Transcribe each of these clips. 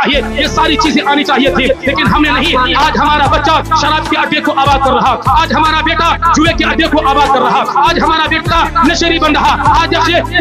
چاہیے، یہ ساری چیزیں آنی چاہیے تھی، لیکن ہم نے نہیں۔ آج ہمارا بچہ شراب کے اڈے کو آباد کر رہا، آج ہمارا بیٹا جوئے کے اڈے کو آباد کر رہا، آج ہمارا بیٹا نشری بن رہا، آج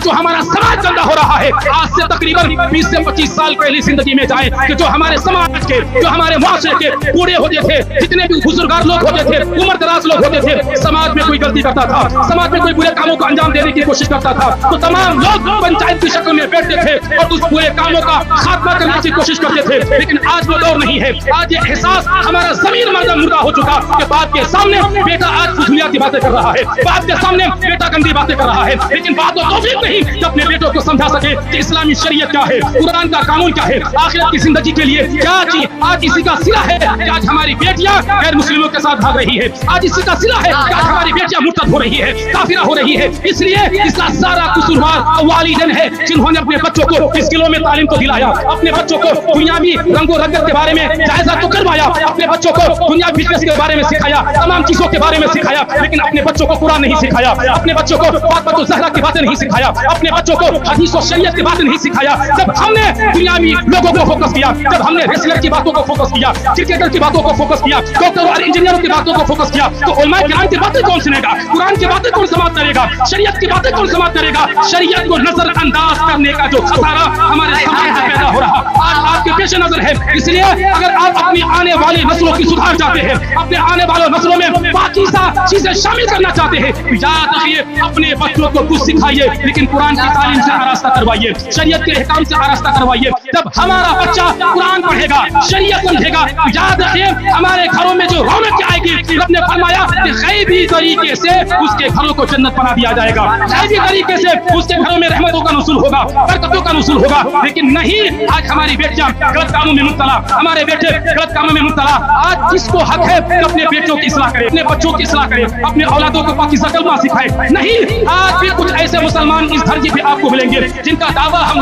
جو ہمارا سماج گندا ہو رہا ہے۔ آج سے تقریباً 20 سے 25 سال پہلی زندگی میں جائیں کہ جو ہمارے سماج کے، جو ہمارے معاشرے کے بوڑھے ہوتے تھے، جتنے بھی بزرگار لوگ ہوتے تھے، عمر دراز لوگ ہوتے تھے، سماج میں کوئی غلطی کرتا تھا، سماج میں کوئی برے کاموں کو انجام دینے کی کوشش کرتا تھا تو تمام لوگ پنچایت کی شکل میں بیٹھتے تھے اور اس برے کاموں کا خاتمہ کرنے کی کوشش کرتے تھے۔ لیکن آج وہ دور نہیں ہے۔ آج یہ احساس ہمارا زمین مردہ ہو چکا کہ باپ کے سامنے بیٹا آج فضولیات کی باتیں کر رہا ہے، باپ کے سامنے بیٹا گندی باتیں کر رہا ہے، لیکن بات و توفیق نہیں کہ اپنے بیٹوں کو سمجھا سکے کہ اسلامی شریعت کیا ہے، قرآن کا قانون کیا ہے، آخرت کی زندگی کے لیے کیا چیز۔ آج اسی کا صلہ ہے کہ آج ہماری بیٹیاں غیر مسلموں کے ساتھ بھاگ رہی ہے، آج اسی کا صلہ ہے کہ آج ہماری بیٹیاں مرتد ہو رہی ہے، کافرہ ہو رہی ہے۔ اس لیے اس کا سارا قصوروار والدین ہے جنہوں نے اپنے بچوں کو اسکلوں میں تعلیم کو دلایا، اپنے بچوں کو دنیاوی رنگ و رنگت کے بارے میں جائزہ تو کروایا، اپنے بچوں کو دنیاوی بزنس کے بارے میں سکھایا، تمام چیزوں کے بارے میں سکھایا، لیکن اپنے بچوں کو قرآن نہیں سکھایا، اپنے بچوں کو فاطمہ الزہرا کی باتیں نہیں سکھایا، اپنے بچوں کو حدیث و شریعت کی باتیں نہیں سکھایا۔ جب ہم نے دنیاوی لوگوں کو فوکس کیا، جب ہم نے ریسلر کی باتوں کو فوکس کیا، کرکٹر کی باتوں کو فوکس کیا، ڈاکٹر اور انجینئروں کی باتوں کو فوکس کیا، تو علماء کرام کی باتیں کون سنے گا؟ قرآن کی باتیں کون سماعت کرے گا؟ شریعت کی باتیں کون سماعت کرے گا؟ شریعت کو نظر انداز کرنے کا جو خسارہ ہمارے سماج میں پیدا ہو رہا آج آپ کے پیش نظر ہے۔ اس لیے اگر آپ اپنی آنے والی نسلوں کی سدھار چاہتے ہیں، اپنے آنے والوں نسلوں میں پاکیزہ چیزیں شامل کرنا چاہتے ہیں، یاد رکھیے اپنے بچوں کو کچھ سکھائیے، لیکن قرآن کی تعلیم سے آراستہ کروائیے، شریعت کے احکام سے آراستہ کروائیے۔ جب ہمارا بچہ قرآن پڑھے گا، شریعت سمجھے گا، یاد رکھیے ہمارے گھروں میں جو رونق آئے گی۔ رب نے فرمایا کہ غیبی طریقے سے اس کے گھروں کو جنت بنا دیا جائے گا، غیبی طریقے سے اس کے گھروں میں رحمتوں کا نزول ہوگا، برکتوں کا نزول ہوگا۔ لیکن نہیں، آج ہماری بیٹیاں غلط کاموں میں مبتلا، ہمارے بیٹے غلط کاموں میں مبتلا۔ آج کس کو حق ہے کہ اپنے بیٹوں کی اصلاح کرے، اپنے بچوں کی اصلاح کرے، اپنے اولادوں کو پاکیزہ کلمہ سکھائے؟ نہیں، آج بھی کچھ ایسے مسلمان اس دھرتی پہ آپ کو ملیں گے جن کا دعویٰ ہے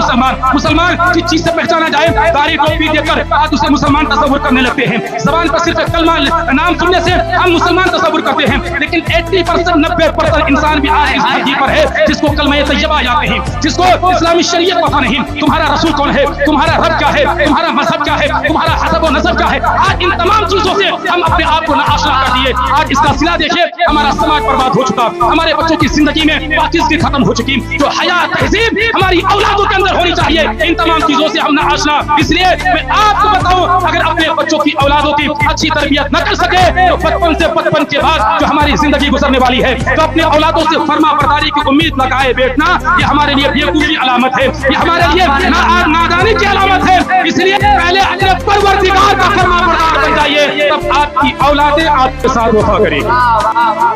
مسلمان جس چیز سے پہچانا جائے داڑھی ٹوپی دے کر آج اسے مسلمان تصور کرنے لگتے ہیں۔ زبان پر صرف کلمہ نام سننے سے ہم مسلمان تصور کرتے ہیں، لیکن 80% 90% انسان بھی آج اس دھرتی پر ہے جس کو کلمہ طیبہ یاد نہیں، جس کو اسلامی شریعت پتہ نہیں، تمہارا رسول کون ہے، تمہارا رب کیا ہے، تمہارا مذہب کیا ہے، تمہارا حسب و نسب کیا ہے۔ آج ان تمام چیزوں سے ہم اپنے آپ کو ناآشنا کر دیے۔ آج اس کا صلہ دیکھیے، ہمارا سماج برباد ہو چکا، ہمارے بچوں کی زندگی میں پاکیزگی ختم ہو چکی، جو حیا تہذیب ہماری اولادوں کے اندر ہونی چاہیے، ان تمام چیزوں سے ہم ناآشنا۔ اس لیے میں آپ کو بتاؤں، اگر اپنے بچوں کی اولادوں کی اچھی تربیت نہ کر سکے تو بچپن کے بعد جو ہماری زندگی گزرنے والی ہے، تو اپنے اولادوں سے فرما برداری کی امید لگائے بیٹھنا، یہ ہمارے لیے بیوقوفی علامت ہے، یہ ہمارے لیے نادانی کی علامت ہے۔ اس لیے پہلے اپنے پروردگار کا فرما بردار بن جائیے، تب آپ کی اولادیں آپ کے ساتھ وفا کرے گی،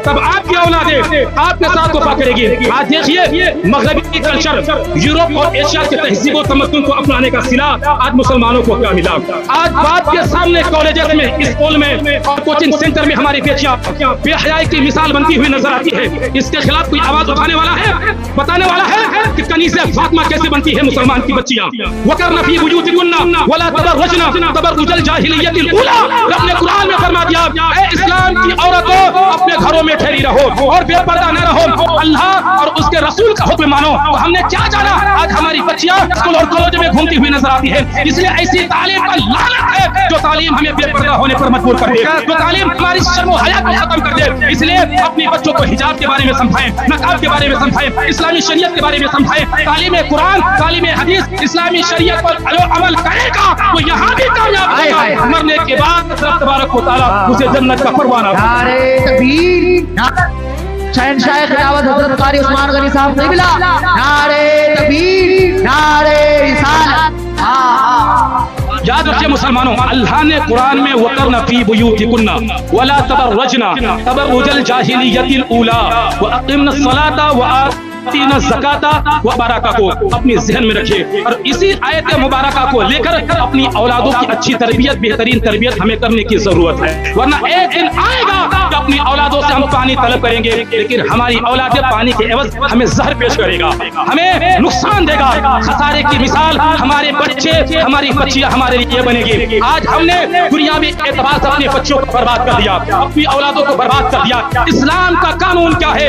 تب آپ کی اولادیں آپ کے ساتھ وفا کرے گی۔ آج دیکھیے مغربی کلچر، یورپ اور ایشیا کے تہذیب و تمدن کو اپنانے کا صلہ آج مسلمانوں کو کیا ملا؟ آج باپ کے سامنے کالجز میں، اسکول میں اور کوچنگ سینٹر میں ہماری بیٹیاں بے حیائی کی مثال بنتی ہوئی نظر آتی ہے۔ اس کے خلاف کوئی آواز اٹھانے والا ہے، بتانے والا ہے کہ کنیز فاطمہ کیسے بنتی ہے مسلمان کی بچیاں؟ وَقَرْنَ فِي بُيُوتِكُنَّ وَلَا تَبَرَّجْنَ تَبَرُّجَ الْجَاهِلِيَّةِ الْأُولَىٰ۔ رب نے قرآن میں فرما دیا، اے اسلام کی عورتوں اپنے گھروں میں ٹھہری رہو اور بے پردہ نہ رہو، اللہ اور اس کے رسول کا حکم مانو۔ تو ہم نے کیا جانا؟ آج ہماری بچیاں اسکول اور کالج میں گھومتی ہوئی نظر آتی ہے۔ اس لیے ایسی تعلیم پر لعنت ہے جو تعلیم ہمیں بے پردہ ہونے پر مجبور کر دے، جو تعلیم ہماری شرم و حیا کو ختم کر دے۔ اس لیے اپنی بچوں کو حجاب کے بارے میں سمجھائیں، نقاب کے بارے میں سمجھائیں، اسلامی شریعت کے بارے میں سمجھائیں۔ تعلیم قرآن، تعلیم حدیث، اسلامی شریعت پر عمل کرے گا وہ یہاں بھی کامیاب ہوگا، مرنے کے بعد رب تبارک و تعالیٰ اسے جنت کا پروانہ۔ نعرے تکبیر، شہنشاہ خلافت حضرت قاری عثمان غنی صاحب نہیں ملا، نعرے تکبیر، نعرے رسالت۔ یاد رکھیے مسلمانوں، اللہ نے قرآن میں وَقَرْنَ فِي بُيُوتِكُنَّ وَلَا تَبَرَّجْنَ تَبَرُّجَ الْجَاهِلِيَّةِ الْأُولَىٰ وَأَقِمْنَ الصَّلَاةَ وَآتِينَ الزَّكَاةَ مبارکہ کو اپنی ذہن میں رکھیے، اور اسی آیت مبارکہ کو لے کر اپنی اولادوں کی اچھی تربیت، بہترین تربیت ہمیں کرنے کی ضرورت ہے، ورنہ ایک دن آئے گا کہ اپنی اولادوں سے ہم پانی طلب کریں گے، لیکن ہماری اولادیں پانی کے عوض ہمیں زہر پیش کرے گا، ہمیں نقصان دے گا۔ خسارے کی مثال ہمارے بچے، ہماری بچیاں ہمارے لیے بنے گی۔ آج ہم نے دنیاوی اعتبار سے اپنے بچوں کو برباد کر دیا، اپنی اولادوں کو برباد کر دیا۔ اسلام کا قانون کیا ہے؟